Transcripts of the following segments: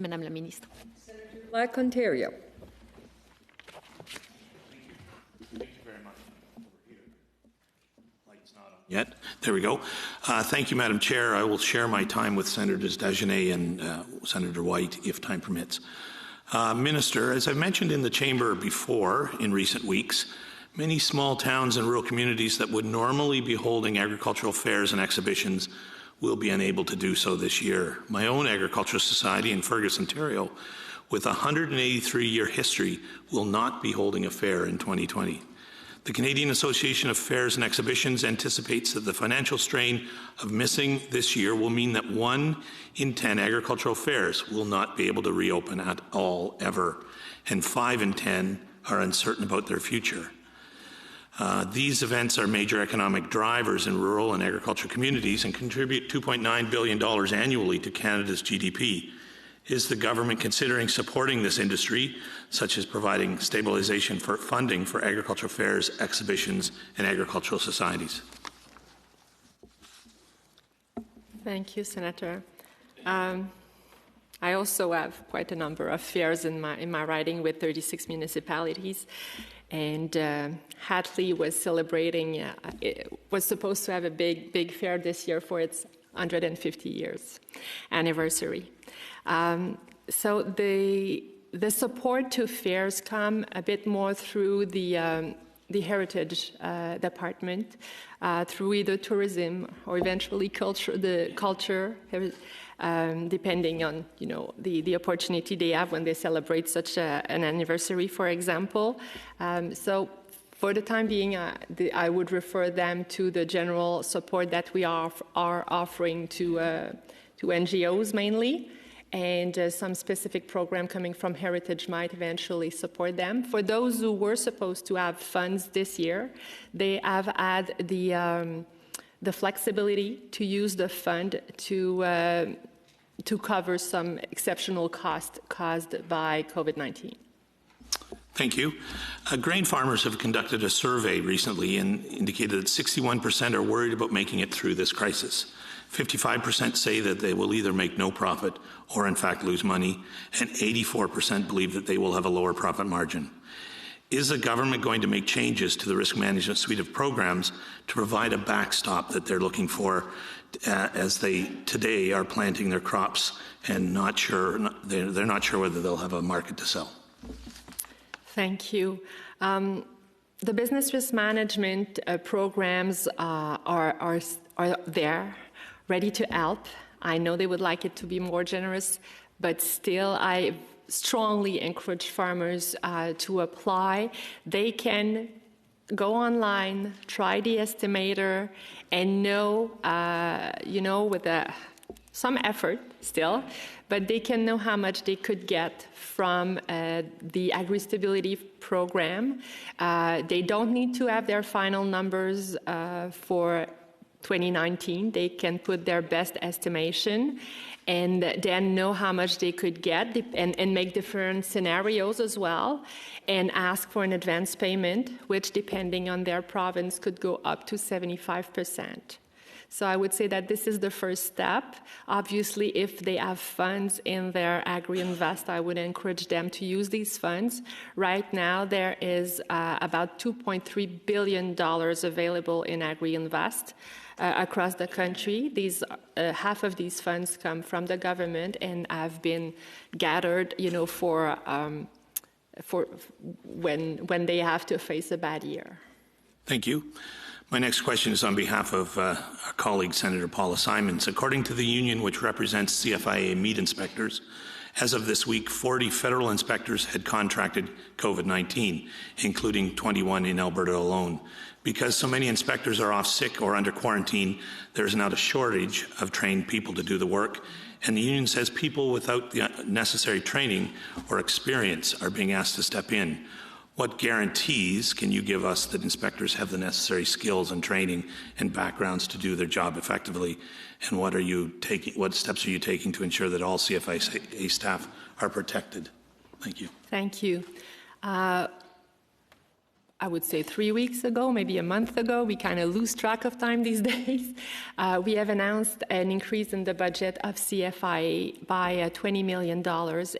Madame la Ministre. Black, Ontario. Thank you very much. Light's not on yet. There we go. Thank you, Madam Chair. I will share my time with Senators Dagenet and Senator White, if time permits. Minister, as I've mentioned in the chamber before in recent weeks, many small towns and rural communities that would normally be holding agricultural fairs and exhibitions will be unable to do so this year. My own agricultural society in Fergus, Ontario, with a 183-year history, will not be holding a fair in 2020. The Canadian Association of Fairs and Exhibitions anticipates that the financial strain of missing this year will mean that 1 in 10 agricultural fairs will not be able to reopen at all ever, and 5 in 10 are uncertain about their future. These events are major economic drivers in rural and agricultural communities and contribute $2.9 billion annually to Canada's GDP. Is the government considering supporting this industry, such as providing stabilization for funding for agricultural fairs, exhibitions, and agricultural societies? Thank you, Senator. I also have quite a number of fairs in my riding with 36 municipalities. And Hatley was celebrating, was supposed to have a big fair this year for its 150 years anniversary. So the support to fairs come a bit more through the Heritage Department, through either tourism or eventually culture, depending on the opportunity they have when they celebrate such an anniversary, for example. So for the time being, I would refer them to the general support that we are offering to NGOs mainly, and some specific program coming from Heritage might eventually support them. For those who were supposed to have funds this year, they have had the flexibility to use the fund to cover some exceptional costs caused by COVID-19. Thank you. Grain farmers have conducted a survey recently and indicated that 61% are worried about making it through this crisis. 55% say that they will either make no profit or in fact lose money, and 84% believe that they will have a lower profit margin. Is the government going to make changes to the risk management suite of programs to provide a backstop that they're looking for as they today are planting their crops and they're not sure whether they'll have a market to sell? Thank you. The business risk management programs are there, ready to help. I know they would like it to be more generous, but still I strongly encourage farmers to apply. They can go online, try the estimator, and know, with some effort still, but they can know how much they could get from the agri-stability program. They don't need to have their final numbers for 2019. They can put their best estimation and then know how much they could get and make different scenarios as well, and ask for an advance payment, which depending on their province could go up to 75%. So I would say that this is the first step. Obviously, if they have funds in their Agri-Invest, I would encourage them to use these funds. Right now, there is about $2.3 billion available in Agri-Invest across the country. Half of these funds come from the government and have been gathered, for when they have to face a bad year. Thank you. My next question is on behalf of our colleague, Senator Paula Simons. According to the union which represents CFIA meat inspectors, as of this week, 40 federal inspectors had contracted COVID-19, including 21 in Alberta alone. Because so many inspectors are off sick or under quarantine, there is now a shortage of trained people to do the work, and the union says people without the necessary training or experience are being asked to step in. What guarantees can you give us that inspectors have the necessary skills and training and backgrounds to do their job effectively? And what steps are you taking to ensure that all CFIA staff are protected? Thank you. Thank you. I would say 3 weeks ago, maybe a month ago. We kind of lose track of time these days. We have announced an increase in the budget of CFIA by $20 million,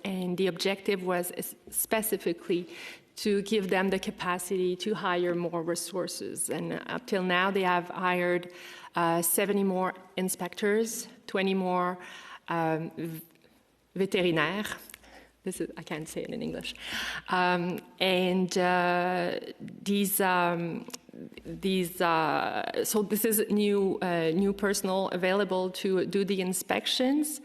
and the objective was specifically to give them the capacity to hire more resources. And up till now, they have hired 70 more inspectors, 20 more vétérinaires. I can't say it in English. So this is new personnel available to do the inspections.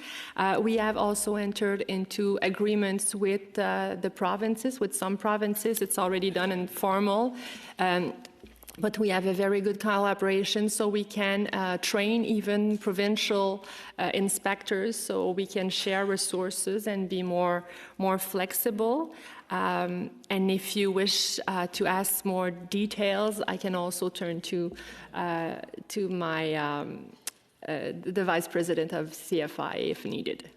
We have also entered into agreements with the provinces, with some provinces. It's already done in formal. But we have a very good collaboration, so we can train even provincial inspectors, so we can share resources and be more flexible. And if you wish to ask more details, I can also turn to my the Vice President of CFI if needed.